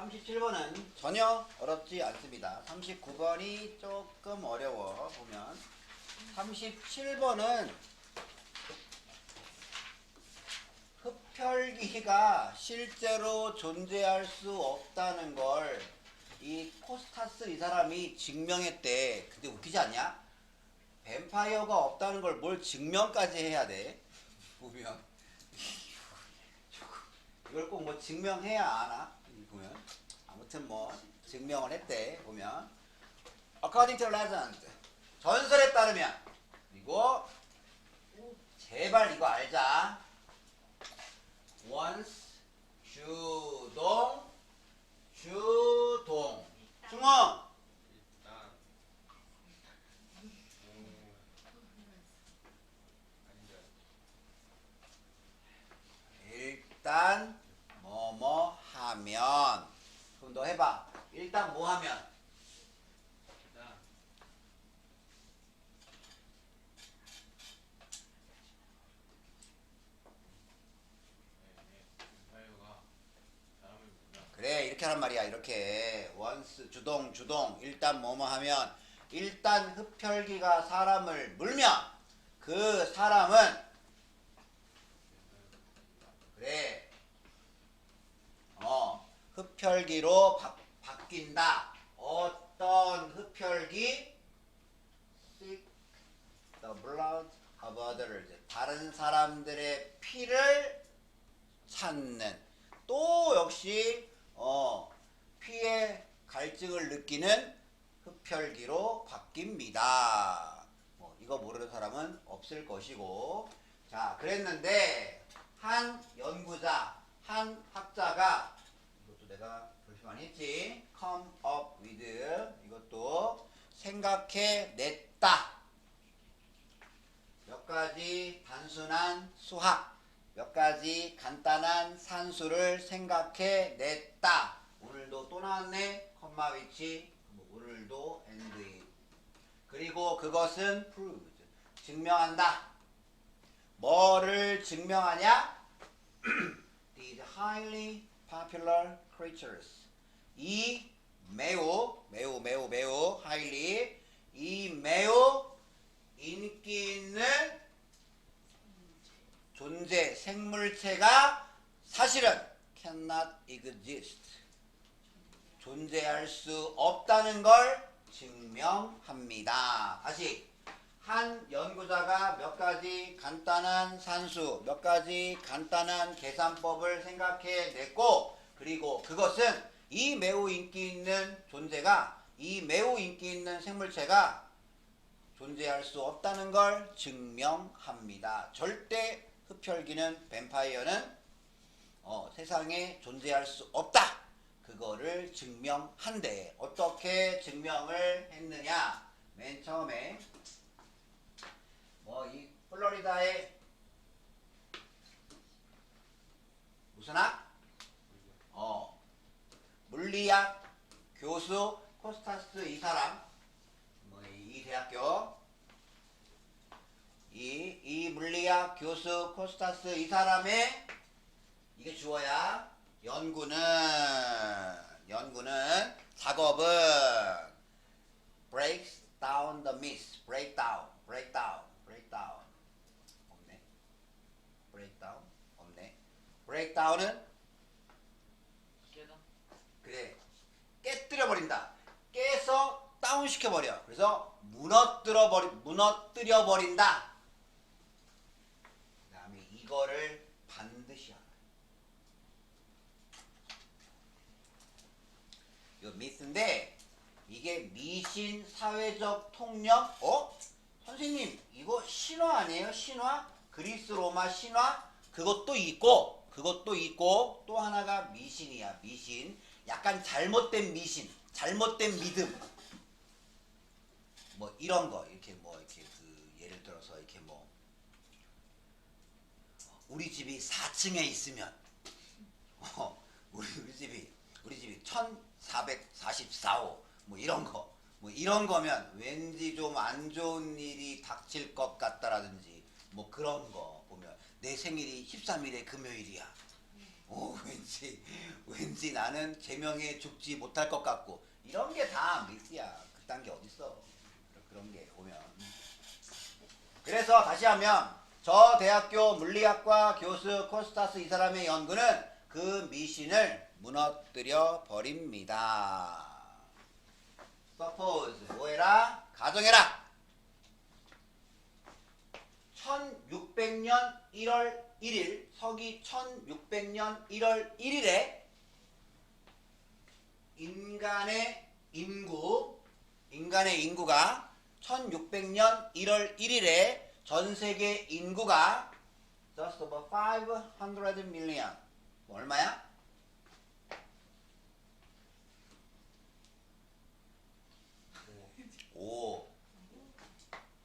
37번은 전혀 어렵지 않습니다. 39번이 조금 어려워 보면 37번은 흡혈귀가 실제로 존재할 수 없다는 걸 이 코스타스 이 사람이 증명했대. 근데 웃기지 않냐? 뱀파이어가 없다는 걸 뭘 증명까지 해야 돼? 보면 이걸 꼭 뭐 증명해야 아나? 보면 아무튼 뭐 증명을 했대. 보면 according to legend 전설에 따르면, 그리고 제발 이거 알자. once 주동 중어 일단 뭐뭐 하면. 그럼 너 해봐. 일단 뭐 하면? 그래, 이렇게 하란 말이야. 이렇게 once 주동 일단 뭐뭐 하면, 일단 흡혈귀가 사람을 물면 그 사람은, 그래, 흡혈귀로 바뀐다. 어떤 흡혈귀? Seek the blood of others. 다른 사람들의 피를 찾는. 또 역시 피의 갈증을 느끼는 흡혈귀로 바뀝니다. 이거 모르는 사람은 없을 것이고. 자, 그랬는데 한 연구자, 한 학자가, 이것도 내가 별표 많이 했지, come up with, 이것도 생각해냈다. 몇 가지 단순한 수학, 몇 가지 간단한 산수를 생각해냈다. 오늘도 또 나왔네. 컴마 위치, 오늘도 and. 그리고 그것은 proved, 증명한다. 뭐를 증명하냐? These highly popular creatures, 이 매우 highly, 이 매우 인기 있는 존재, 생물체가 사실은 cannot exist, 존재할 수 없다는 걸 증명합니다. 다시, 한 연구자가 몇 가지 간단한 산수, 몇 가지 간단한 계산법을 생각해냈고, 그리고 그것은 이 매우 인기 있는 존재가, 이 매우 인기 있는 생물체가 존재할 수 없다는 걸 증명합니다. 절대 흡혈귀는, 뱀파이어는 세상에 존재할 수 없다. 그거를 증명한대. 어떻게 증명을 했느냐? 맨 처음에 이 플로리다의 무슨 학? 물리학 교수 코스타스 이 사람, 이 대학교, 이 물리학 교수 코스타스 이 사람의, 이게 주어야, 연구는 작업은 breaks down the myth, breakdown 없네. breakdown 없네. breakdown은 그래, 깨뜨려 버린다. 깨서 다운 시켜버려. 그래서 무너뜨려 버린다. 그 다음에 이거를 반드시 알아. 이거 미스인데, 이게 미신, 사회적 통념. 선생님 이거 신화 아니에요? 신화? 그리스 로마 신화? 그것도 있고 또 하나가 미신이야. 미신, 약간 잘못된 미신, 잘못된 믿음, 이런 거. 이렇게 예를 들어서 이렇게 우리 집이 4층에 있으면 우리 집이 1444호 이런 거면 왠지 좀 안 좋은 일이 닥칠 것 같다라든지, 그런 거 보면 내 생일이 13일에 금요일이야. 왠지 나는 제명에 죽지 못할 것 같고 이런 게 다 미스야. 그딴 게 어딨어. 그런 게 보면. 그래서 다시 하면 저 대학교 물리학과 교수 코스타스 이 사람의 연구는 그 미신을 무너뜨려 버립니다. Suppose 뭐해라? 가정해라. 1600년 1월 1일 서기 1600년 1월 1일에 인간의 인구가 1600년 1월 1일에 전 세계 인구가 just over 500 million. 얼마야?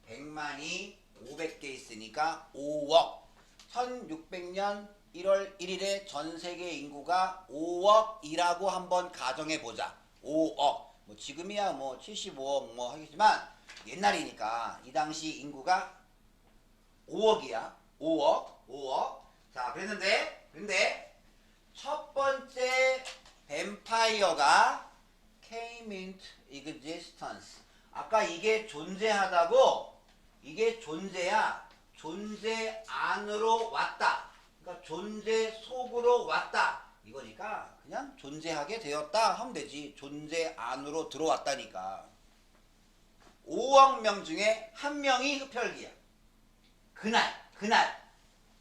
100만이 500개 있으니까 5억. 1600년 1월 1일에 전 세계 인구가 5억이라고 한번 가정해 보자. 5억. 뭐 지금이야 뭐 75억 뭐 하겠지만 옛날이니까 이 당시 인구가 5억이야. 5억. 자, 근데 첫 번째 뱀파이어가 came into existence. 아까 이게 존재하다고 이게 존재야. 존재 안으로 왔다. 그러니까 존재 속으로 왔다. 이거니까 그냥 존재하게 되었다 하면 되지. 존재 안으로 들어왔다니까. 5억 명 중에 한 명이 흡혈귀야. 그날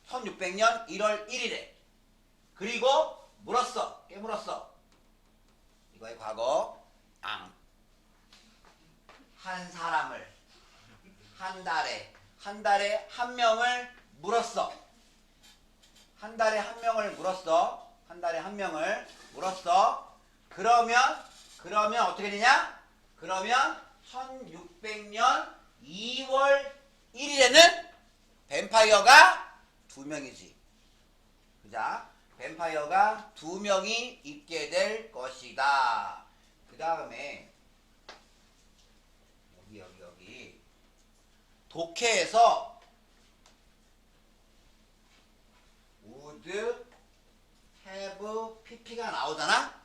1600년 1월 1일에 그리고 깨물었어. 이거의 과거. 한 사람을 한 달에 한 명을 물었어. 한 달에 한 명을 물었어. 그러면 어떻게 되냐? 그러면 1600년 2월 1일에는 뱀파이어가 2명이지. 그자? 뱀파이어가 2명이 있게 될 것이다. 그 다음에 여기 독해에서 would have pp가 나오잖아?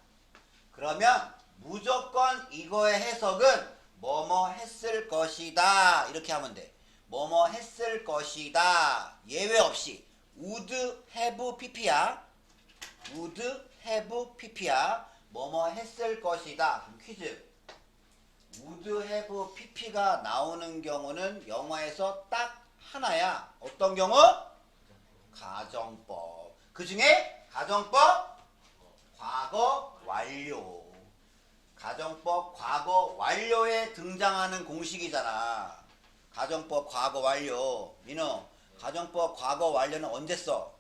그러면 무조건 이거의 해석은 뭐뭐 했을 것이다 이렇게 하면 돼. 뭐뭐 했을 것이다. 예외 없이 would have pp야. would have pp야. 뭐뭐 했을 것이다. 그럼 퀴즈. would have pp가 나오는 경우는 영어에서 딱 하나야. 어떤 경우? 가정법. 그 중에 가정법 과거 완료. 가정법 과거 완료에 등장하는 공식이잖아. 가정법 과거 완료. 민우, 가정법 과거 완료는 언제 써?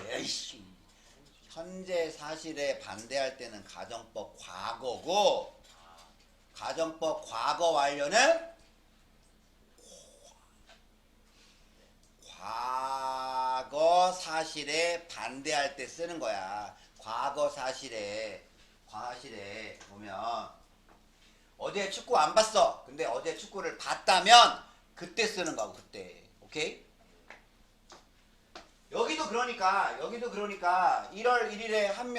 에이씨. 현재 사실에 반대할 때는 가정법 과거고, 가정법 과거 완료는 과거 사실에 반대할 때 쓰는 거야. 과거 사실에 보면 어제 축구 안 봤어. 근데 어제 축구를 봤다면 그때 쓰는 거고, 그때. 오케이? 여기도 그러니까 1월 1일에 한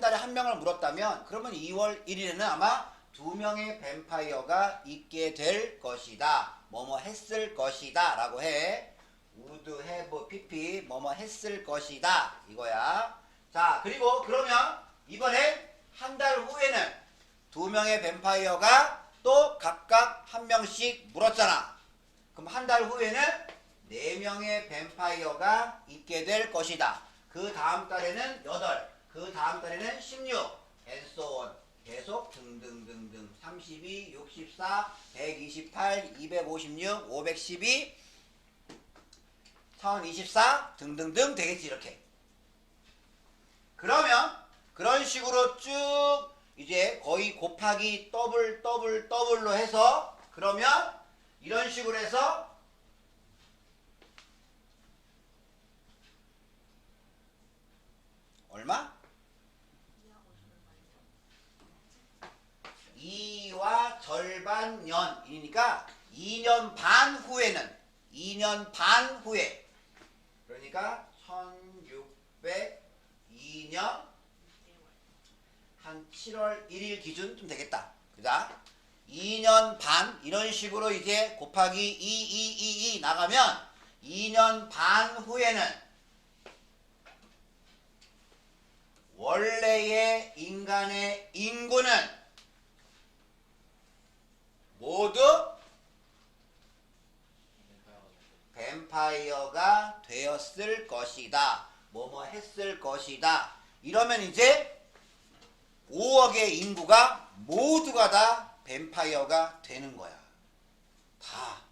달에 한 명을 물었다면 그러면 2월 1일에는 아마 2명의 뱀파이어가 있게 될 것이다. 뭐뭐 했을 것이다 라고 해. would have pp 뭐뭐 했을 것이다 이거야. 자, 그리고 그러면 이번엔 한 달 후에는 2명의 뱀파이어가 또 각각 한 명씩 물었잖아. 그럼 한 달 후에는 4명의 뱀파이어가 있게 될 것이다. 그 다음 달에는 8, 그 다음 달에는 16, and so on. 계속 등등등등 32, 64, 128, 256, 512, 1024 등등등 되겠지. 이렇게. 그러면 그런 식으로 쭉 이제 거의 곱하기 더블로 해서 그러면 이런 식으로 해서 얼마? 2와 절반 년이니까 2년 반 후에는 2년 반 후에 그러니까 1602년 한 7월 1일 기준쯤 되겠다. 그자 2년 반 이런 식으로 이제 곱하기 2 나가면 2년 반 후에는 원래의 인간의 인구는 모두 뱀파이어가 되었을 것이다. 뭐뭐 했을 것이다. 이러면 이제 5억의 인구가 모두가 다 뱀파이어가 되는 거야. 다.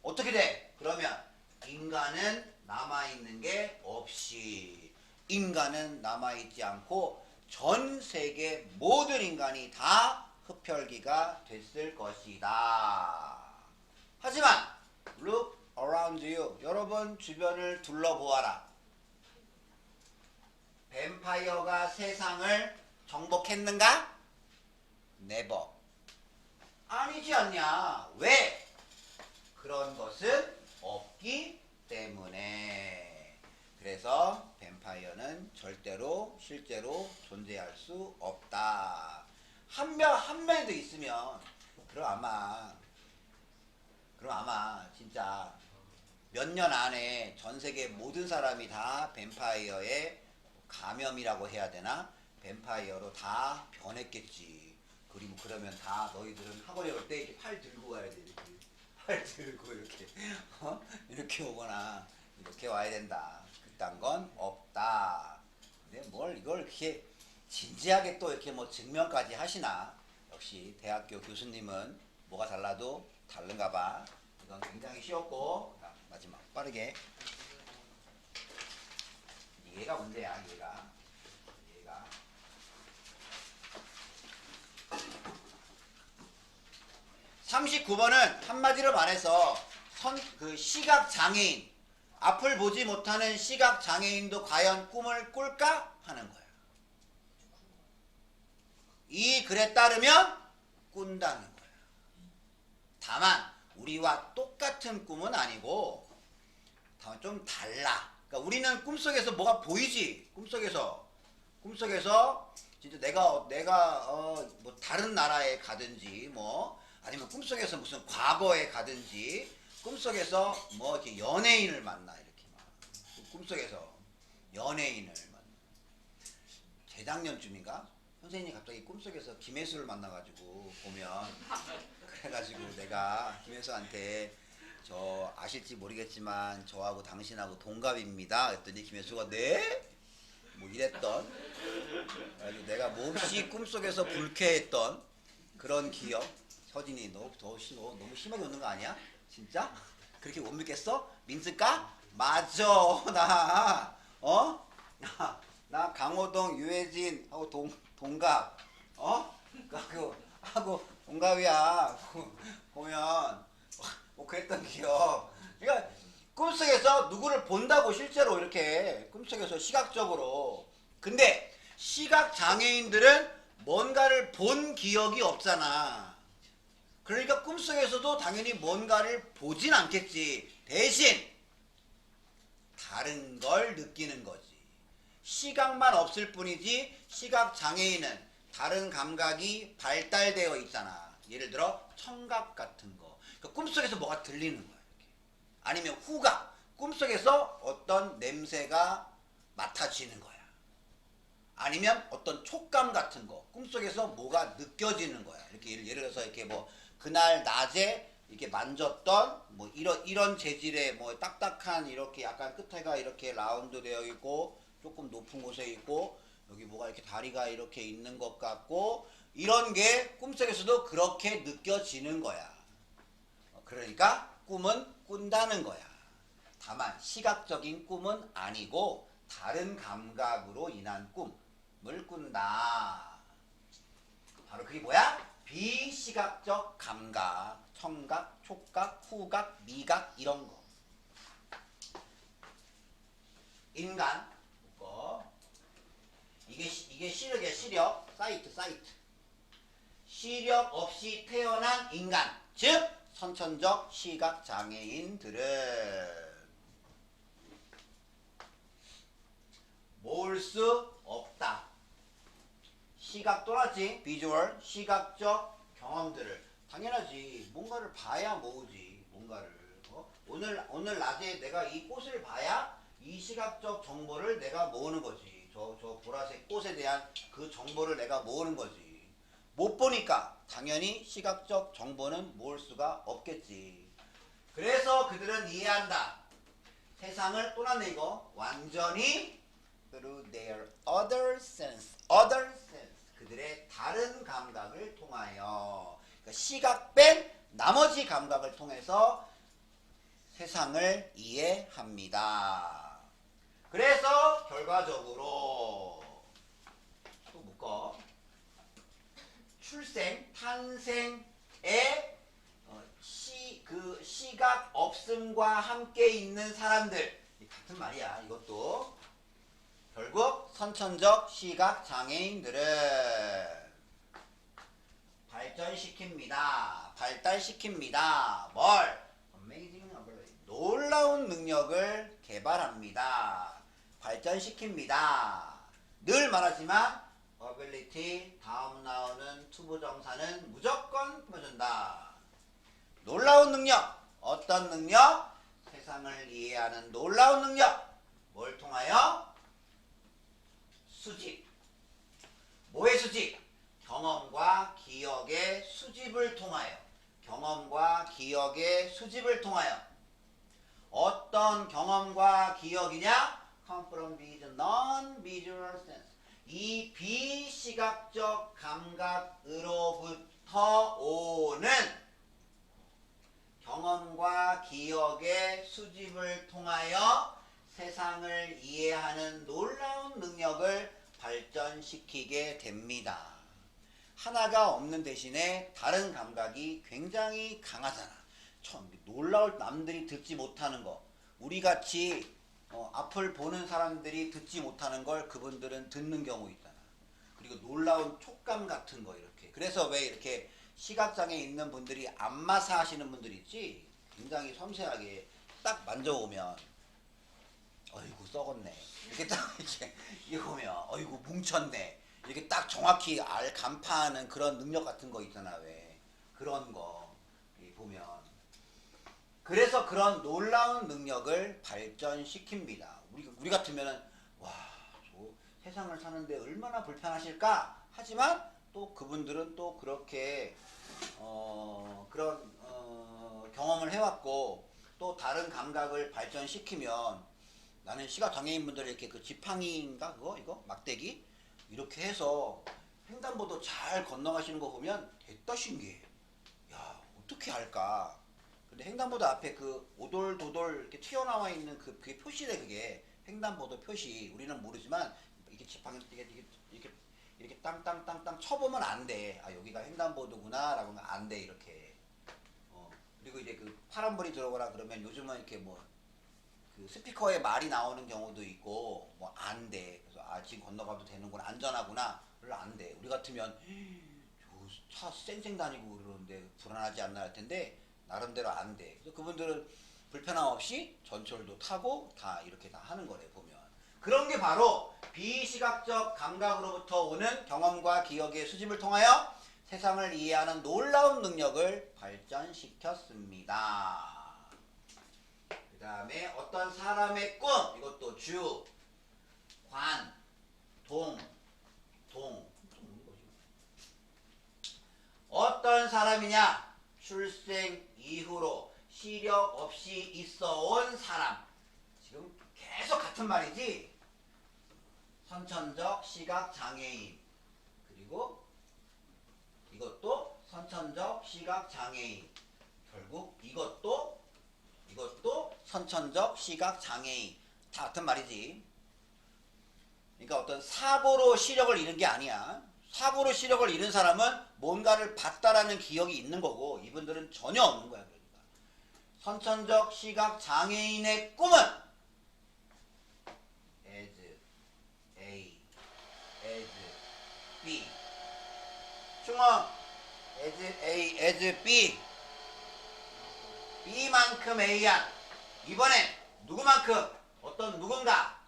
어떻게 돼? 그러면 인간은 남아있는 게 없이 인간은 남아있지 않고 전 세계 모든 인간이 다 흡혈귀가 됐을 것이다. 하지만 look around you. 여러분 주변을 둘러보아라. 뱀파이어가 세상을 정복했는가? never. 아니지 않냐? 왜? 그런 것은 없기 때문에. 그래서 뱀파이어는 절대로 실제로 존재할 수 없다. 한 명도 있으면 그럼 아마 진짜 몇 년 안에 전 세계 모든 사람이 다 뱀파이어의 감염이라고 해야 되나? 뱀파이어로 다 변했겠지. 그리고 그러면 다 너희들은 학원에 올 때 팔 들고 가야 돼. 이렇게. 팔 들고 이렇게 이렇게 오거나 이렇게 와야 된다. 그딴 건 없다. 근데 뭘 이걸 이렇게 진지하게 또 이렇게 뭐 증명까지 하시나? 역시 대학교 교수님은 뭐가 달라도 다른가 봐. 이건 굉장히 쉬웠고 마지막 빠르게 얘가 문제야. 얘가 39번은 한마디로 말해서 그 시각장애인, 앞을 보지 못하는 시각장애인도 과연 꿈을 꿀까? 하는 거예요. 이 글에 따르면 꾼다는 거예요. 다만 우리와 똑같은 꿈은 아니고 다만 좀 달라. 그러니까 우리는 꿈속에서 뭐가 보이지? 꿈속에서 진짜 내가 뭐 다른 나라에 가든지 뭐 아니면 꿈속에서 무슨 과거에 가든지 꿈속에서 뭐 이렇게 연예인을 만나 이렇게 막 꿈속에서 연예인을 만나. 재작년쯤인가 선생님이 갑자기 꿈속에서 김혜수를 만나가지고 보면 그래가지고 내가 김혜수한테 저 아실지 모르겠지만 저하고 당신하고 동갑입니다. 그랬더니 김혜수가 네? 뭐 이랬던. 그래가지고 내가 몹시 꿈속에서 불쾌했던 그런 기억. 서진이 너 너무 심하게 웃는 거 아니야? 진짜? 그렇게 못 믿겠어? 민스까? 맞아. 나 강호동 유해진하고 동갑. 하고 동갑이야. 보면 뭐 그랬던 기억. 그러니까 꿈속에서 누구를 본다고 실제로 이렇게 꿈속에서 시각적으로. 근데 시각장애인들은 뭔가를 본 기억이 없잖아. 그러니까 꿈속에서도 당연히 뭔가를 보진 않겠지. 대신 다른 걸 느끼는 거지. 시각만 없을 뿐이지 시각장애인은 다른 감각이 발달되어 있잖아. 예를 들어 청각 같은 거. 그러니까 꿈속에서 뭐가 들리는 거야. 이렇게. 아니면 후각. 꿈속에서 어떤 냄새가 맡아지는 거야. 아니면 어떤 촉감 같은 거. 꿈속에서 뭐가 느껴지는 거야. 이렇게 예를 들어서 이렇게 뭐 그날 낮에 이렇게 만졌던 뭐 이런 재질의 뭐 딱딱한 이렇게 약간 끝에가 이렇게 라운드 되어 있고 조금 높은 곳에 있고 여기 뭐가 이렇게 다리가 이렇게 있는 것 같고 이런 게 꿈속에서도 그렇게 느껴지는 거야. 그러니까 꿈은 꾼다는 거야. 다만 시각적인 꿈은 아니고 다른 감각으로 인한 꿈을 꾼다. 바로 그게 뭐야? 비시각적 감각, 청각, 촉각, 후각, 미각 이런 거. 인간 이게 시력이야. 시력 사이트 시력 없이 태어난 인간 즉 선천적 시각 장애인들은 모을 수 없다. 시각 또나지 비주얼 시각적 경험들을 당연하지. 뭔가를 봐야 모으지. 뭔가를 오늘 낮에 내가 이 꽃을 봐야 이 시각적 정보를 내가 모으는 거지. 저 보라색 꽃에 대한 그 정보를 내가 모으는 거지. 못 보니까 당연히 시각적 정보는 모을 수가 없겠지. 그래서 그들은 이해한다. 세상을 또 났네 이거. 완전히 through their other sense. 그들의 다른 감각을 통하여. 그러니까 시각 뺀 나머지 감각을 통해서 세상을 이해합니다. 그래서 결과적으로 또 묶어. 탄생의 시각 없음과 함께 있는 사람들. 같은 말이야. 이것도 결국 선천적 시각 장애인들은 발달시킵니다. 뭘? Amazing ability. 놀라운 능력을 개발합니다. 발전시킵니다. 늘 말하지만 ability 다음 나오는 투부정사는 무조건 품어준다. 놀라운 능력. 어떤 능력? 세상을 이해하는 놀라운 능력. 뭘 통하여? 수집. 뭐의 수집? 경험과 기억의 수집을 통하여. 어떤 경험과 기억이냐? Come from vision, non-visual sense. 이 비시각적 감각으로부터 오는 경험과 기억의 수집을 통하여 세상을 이해하는 놀라운 능력을 발전시키게 됩니다. 하나가 없는 대신에 다른 감각이 굉장히 강하잖아. 참 놀라울 남들이 듣지 못하는 거. 우리같이 앞을 보는 사람들이 듣지 못하는 걸 그분들은 듣는 경우 있잖아. 그리고 놀라운 촉감 같은 거 이렇게. 그래서 왜 이렇게 시각장애 있는 분들이 안마사 하시는 분들 있지? 굉장히 섬세하게 딱 만져보면 어이구 썩었네. 이렇게 딱 이렇게 보면 어이구 뭉쳤네. 이렇게 딱 정확히 간파하는 그런 능력 같은 거 있잖아. 왜 그런 거 보면. 그래서 그런 놀라운 능력을 발전시킵니다. 우리 같으면은 와, 저 세상을 사는데 얼마나 불편하실까? 하지만 또 그분들은 또 그렇게 그런 경험을 해왔고 또 다른 감각을 발전시키면 나는 시각 장애인분들 이렇게 그 지팡이인가 그거 이거 막대기 이렇게 해서 횡단보도 잘 건너가시는 거 보면 됐다 신기해. 야 어떻게 할까? 근데 횡단보도 앞에 그 오돌도돌 이렇게 튀어나와 있는 그게 표시래. 그게 횡단보도 표시. 우리는 모르지만 이렇게 지팡이 이렇게 땅땅땅땅 쳐보면 안 돼. 아 여기가 횡단보도구나 라고 하면 안 돼. 이렇게. 그리고 이제 그 파란불이 들어오거나 그러면 요즘은 이렇게 뭐 그 스피커에 말이 나오는 경우도 있고 뭐 안 돼. 그래서 아 지금 건너가도 되는구나. 안전하구나. 별로 안 돼. 우리 같으면 차 쌩쌩 다니고 그러는데 불안하지 않나 할 텐데 나름대로 안 돼. 그래서 그분들은 불편함 없이 전철도 타고 다 이렇게 다 하는 거래 보면. 그런 게 바로 비시각적 감각으로부터 오는 경험과 기억의 수집을 통하여 세상을 이해하는 놀라운 능력을 발전시켰습니다. 그 다음에 어떤 사람의 꿈. 이것도 주, 관, 동. 어떤 사람이냐? 출생 이후로 시력 없이 있어 온 사람. 지금 계속 같은 말이지. 선천적 시각 장애인. 그리고 이것도 선천적 시각 장애인. 결국 이것도 선천적 시각 장애인. 다 같은 말이지. 그러니까 어떤 사고로 시력을 잃은 게 아니야. 사고로 시력을 잃은 사람은 뭔가를 봤다라는 기억이 있는 거고 이분들은 전혀 없는 거야. 그러니까 선천적 시각 장애인의 꿈은 as A, as B. 충원 as A, as B. B만큼 A야. 이번엔 누구만큼? 어떤 누군가?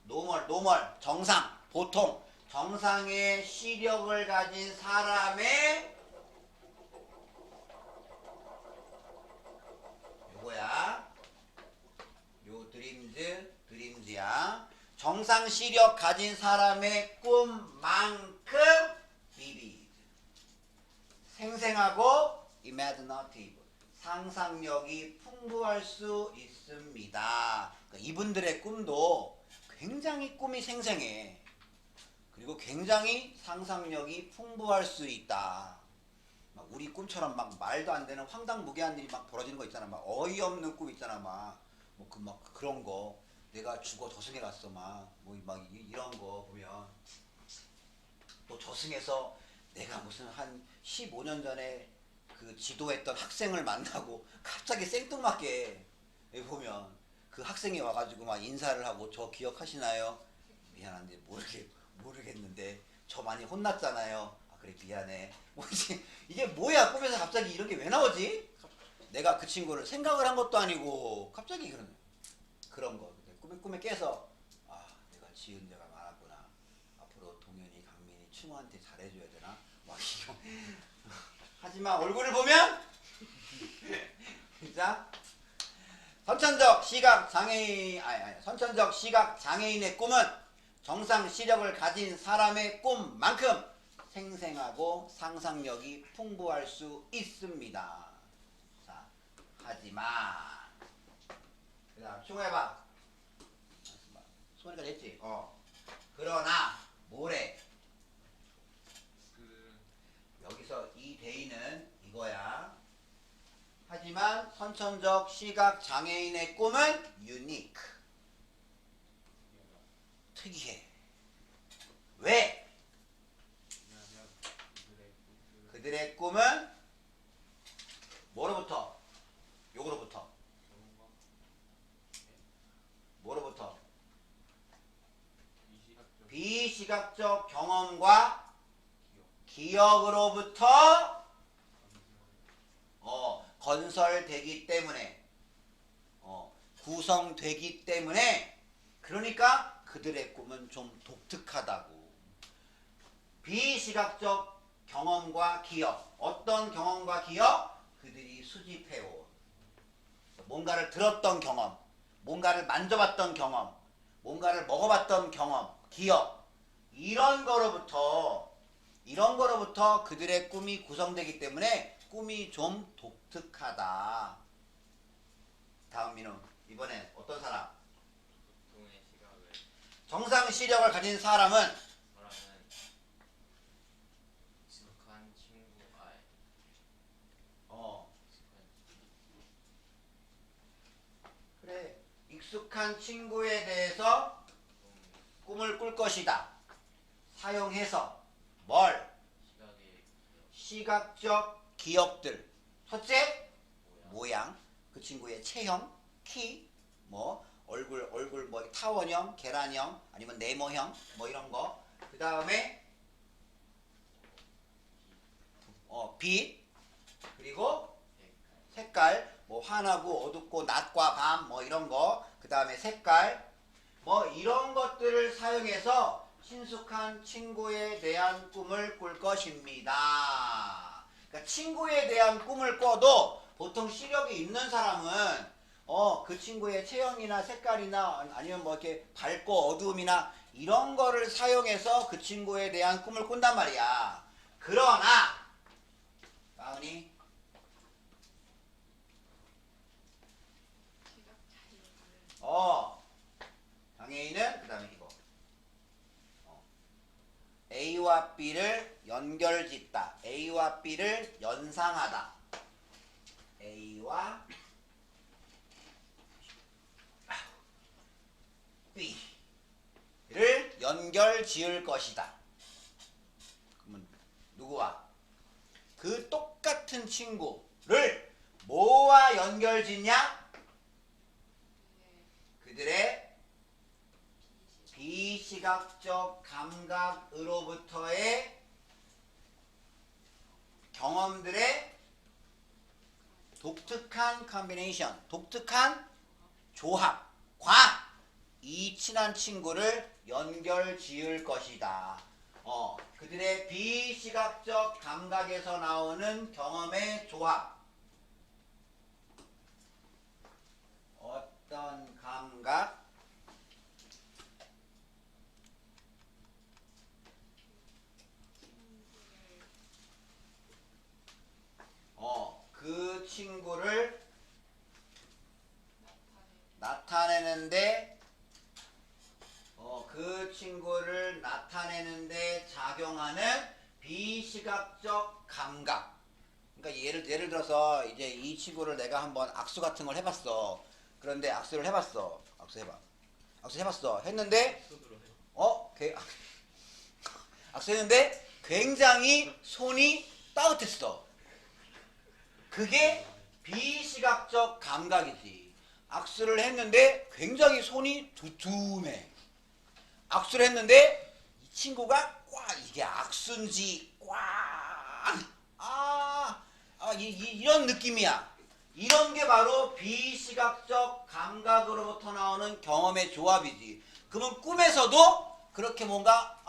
노멀, 정상, 보통, 정상의 시력을 가진 사람의 요거야. 요 드림즈야. 정상 시력 가진 사람의 꿈만큼 vivid. 생생하고 imaginative. 상상력이 풍부할 수 있습니다. 그러니까 이분들의 꿈도 굉장히 꿈이 생생해. 그리고 굉장히 상상력이 풍부할 수 있다. 막 우리 꿈처럼 막 말도 안 되는 황당무계한 일이 막 벌어지는 거 있잖아. 막 어이없는 꿈 있잖아. 막 그런 거. 내가 죽어 저승에 갔어. 이런 거 보면 또 저승에서 내가 무슨 한 15년 전에 그 지도했던 학생을 만나고 갑자기 생뚱맞게 보면 그 학생이 와가지고 막 인사를 하고 저 기억하시나요? 미안한데 모르겠는데 저 많이 혼났잖아요. 아 그래 미안해. 뭐지 이게 뭐야 꿈에서 갑자기 이런 게 왜 나오지? 내가 그 친구를 생각을 한 것도 아니고 갑자기 그런 거 꿈에 깨서 아 내가 지은 죄가 많았구나. 앞으로 동현이 강민이 친구한테 잘해줘야 되나? 막 이거 하지만 얼굴을 보면 진짜 선천적 시각 장애인의 꿈은 정상 시력을 가진 사람의 꿈만큼 생생하고 상상력이 풍부할 수 있습니다. 자, 하지만 그다음 충호해봐. 소리가 됐지? 그러나 뭐래? 여기서 이 대의는 이거야. 하지만 선천적 시각 장애인의 꿈은 유니크. 특이해. 왜? 그들의 꿈은 뭐로부터? 요거로부터. 뭐로부터? 비시각적 경험과 기억으로부터 건설되기 때문에 구성되기 때문에 그러니까 그들의 꿈은 좀 독특하다고. 비시각적 경험과 기억. 어떤 경험과 기억? 그들이 수집해온 뭔가를 들었던 경험, 뭔가를 만져봤던 경험, 뭔가를 먹어봤던 경험, 기억 이런 거로부터 그들의 꿈이 구성되기 때문에 꿈이 좀 독특하다. 다음 민우 이번엔 어떤 사람? 보통의 시각을 정상 시력을 가진 사람은 말하는 익숙한 친구 그래 익숙한 친구에 대해서 꿈을 꿀 것이다. 사용해서 뭘? 시각적 기억들. 첫째 모양, 그 친구의 체형, 키, 얼굴 타원형, 계란형, 아니면 네모형, 이런 거. 그 다음에 빛, 그리고 색깔, 환하고 어둡고 낮과 밤, 이런 거. 그 다음에 색깔, 이런 것들을 사용해서 친숙한 친구에 대한 꿈을 꿀 것입니다. 그러니까 친구에 대한 꿈을 꿔도 보통 시력이 있는 사람은 그 친구의 체형이나 색깔이나 아니면 이렇게 밝고 어두움이나 이런 거를 사용해서 그 친구에 대한 꿈을 꾼단 말이야. 그러나 마은이 장애인은 그 다음에 이거 A와 B를 연결짓다. A와 B를 연상하다. A와 B를 연결지을 것이다. 그러면 누구와? 그 똑같은 친구를 뭐와 연결짓냐? 그들의 비시각적 감각으로부터의 경험들에 독특한 컨비네이션, 독특한 조합과 이 친한 친구를 연결 지을 것이다. 그들의 비시각적 감각에서 나오는 경험의 조합. 어떤 감각? 그 친구를 나타내는데 그 친구를 나타내는데 작용하는 비시각적 감각. 그러니까 예를 들어서 이제 이 친구를 내가 한번 악수 같은 걸 해봤어. 그런데 악수를 해봤어. 악수 해봐. 악수 해봤어. 했는데 악수 했는데 굉장히 손이 따뜻했어. 그게 비시각적 감각이지. 악수를 했는데 굉장히 손이 두툼해. 악수를 했는데 이 친구가 이게 악수인지 이런 느낌이야. 이런 게 바로 비시각적 감각으로부터 나오는 경험의 조합이지. 그러면 꿈에서도 그렇게 뭔가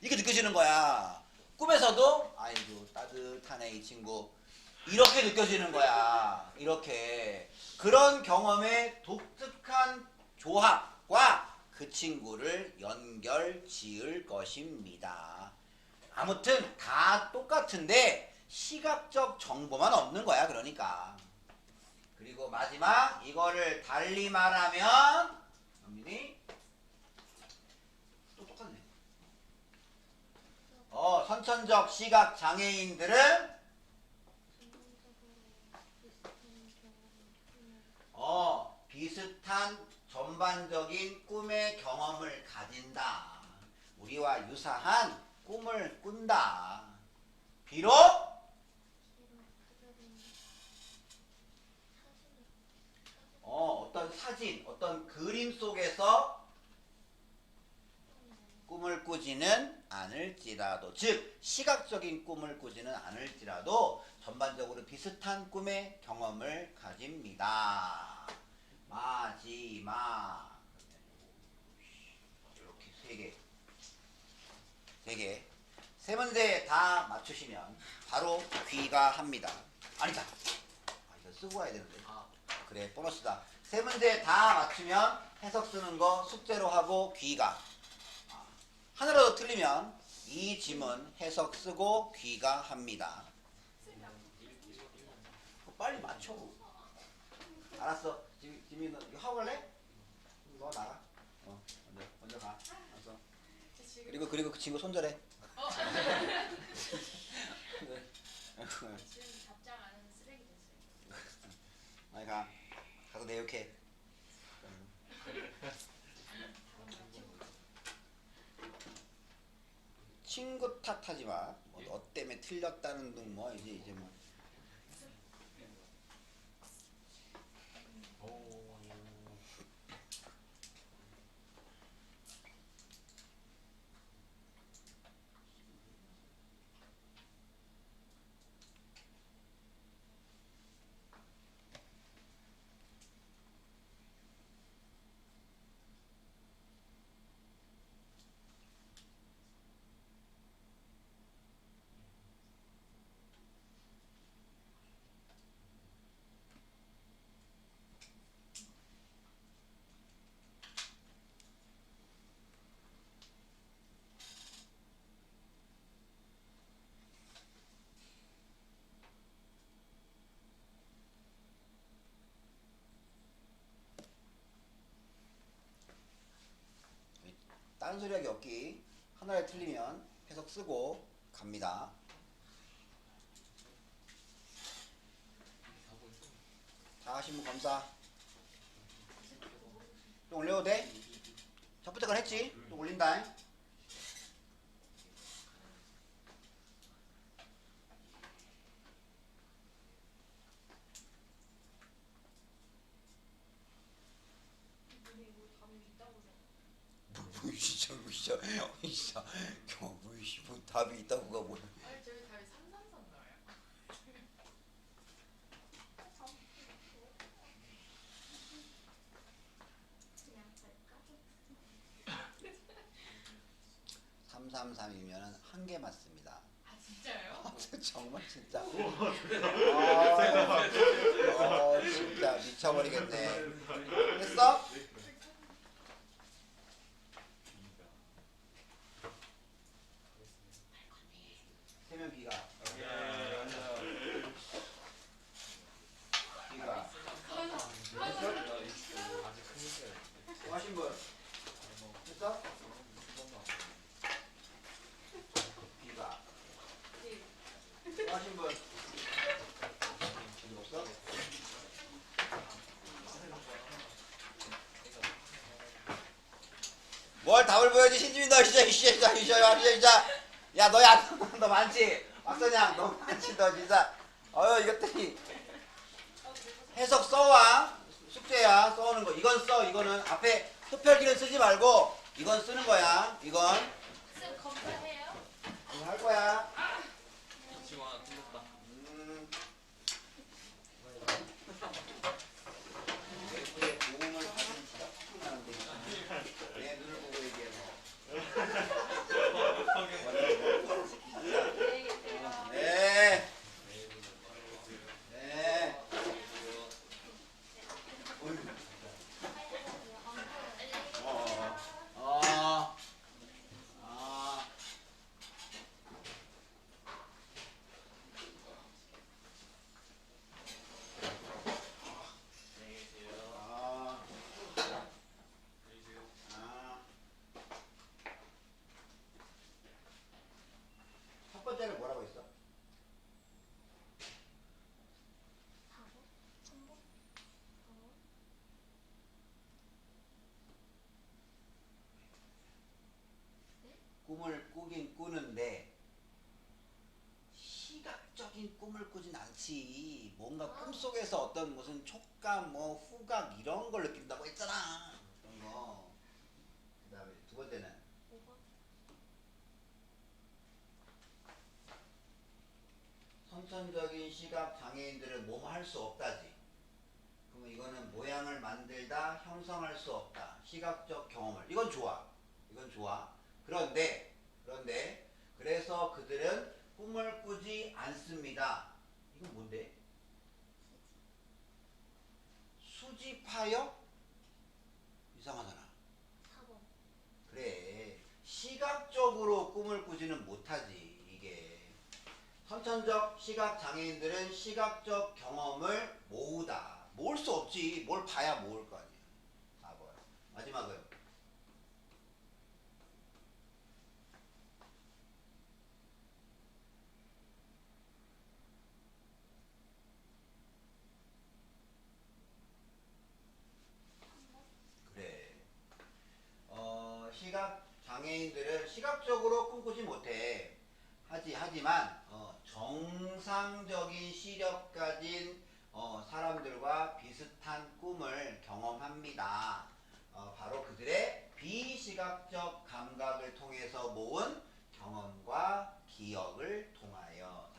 이게 느껴지는 거야. 꿈에서도 아이고 따뜻하네 이 친구, 이렇게 느껴지는 거야. 이렇게 그런 경험의 독특한 조합과 그 친구를 연결 지을 것입니다. 아무튼 다 똑같은데 시각적 정보만 없는 거야. 그러니까. 그리고 마지막 이거를 달리 말하면 현민이 또 똑같네. 선천적 시각 장애인들은 비슷한 전반적인 꿈의 경험을 가진다. 우리와 유사한 꿈을 꾼다. 비록 어떤 사진, 어떤 그림 속에서 꿈을 꾸지는 않을지라도, 즉 시각적인 꿈을 꾸지는 않을지라도 전반적으로 비슷한 꿈의 경험을 가집니다. 마지막 이렇게 세 개. 세 문제 다 맞추시면 바로 귀가합니다. 아니다. 이거 쓰고 가야 되는데. 그래, 보너스다. 세 문제 다 맞추면 해석 쓰는 거 숙제로 하고 귀가. 하나라도 틀리면 이 지문 해석 쓰고 귀가합니다. 빨리 맞춰. 알았어. 지민이 너 이거 하고 갈래? 너 나가. 먼저 가. 알았어. 그리고 그 친구 손절해. 지금 답장 안 하는 쓰레기 됐어요. 많이 가. 가서 내 욕해. 친구 탓하지 마. 너 때문에 틀렸다는 둥 뭐 이제 뭐. 딴소리하기 없기. 하나를 틀리면 해석 쓰고 갑니다. 다 하신 분 감사. 또 올려도 돼? 첫 번째 건 했지? 또 올린다. 뭐 답이 있다고가 뭐야? 아니 저희 답이 333 나와요. 333이면 한 개 맞습니다. 아 진짜요? 정말 진짜. 진짜 미쳐버리겠네. 했어? 세면 B가. B가. 하신 분? 했어? B가. 하신 분? 없어? 뭘 답을 보여지 신지민 너 진짜 야 너야 너 많지 박선양 너 많지 너 진짜 이것들이 해석 써와 숙제야 써오는 거 이건 써 이거는 앞에 흡혈기는 쓰지 말고 이건 쓰는 거야 이건 쌤 검사해요? 이거 할 거야 지금 하나 틀렸다. 외부의 도움을 받은 지가 조금 나는데 내 눈을 보고 얘기해 네. 네. 안녕히 계세요. 첫 번째는 뭐라고 했어? 4번? 3번? 4번? 꿈을 꾸긴 꾸는데 시각적인 꿈을 꾸진 않지. 뭔가 꿈속에서 어떤 무슨 촉감, 뭐 후각 이런 걸 느낀다고 했잖아. 그런 거. 그다음에 두 번째는 5번? 선천적인 시각 장애인들은 뭐뭐 할 수 없다지. 그러면 이거는 모양을 만들다 형성할 수 없다. 시각적 경험을. 이건 좋아. 이건 좋아. 그런데 그래서 그들은 꿈을 꾸지 않습니다. 이건 뭔데? 수집하여? 이상하잖아. 4번. 그래. 시각적으로 꿈을 꾸지는 못하지. 이게. 선천적 시각 장애인들은 시각적 경험을 모으다. 모을 수 없지. 뭘 봐야 모을 거 아니야. 4번. 마지막은 그래. 시각 장애인들은 시각적으로 꿈꾸지 못해. 하지만 정상적인 시력 가진 사람들과 비슷한 꿈을 경험합니다. 바로 그들의 비시각적 감각을 통해서 모은 경험과 기억을 통하여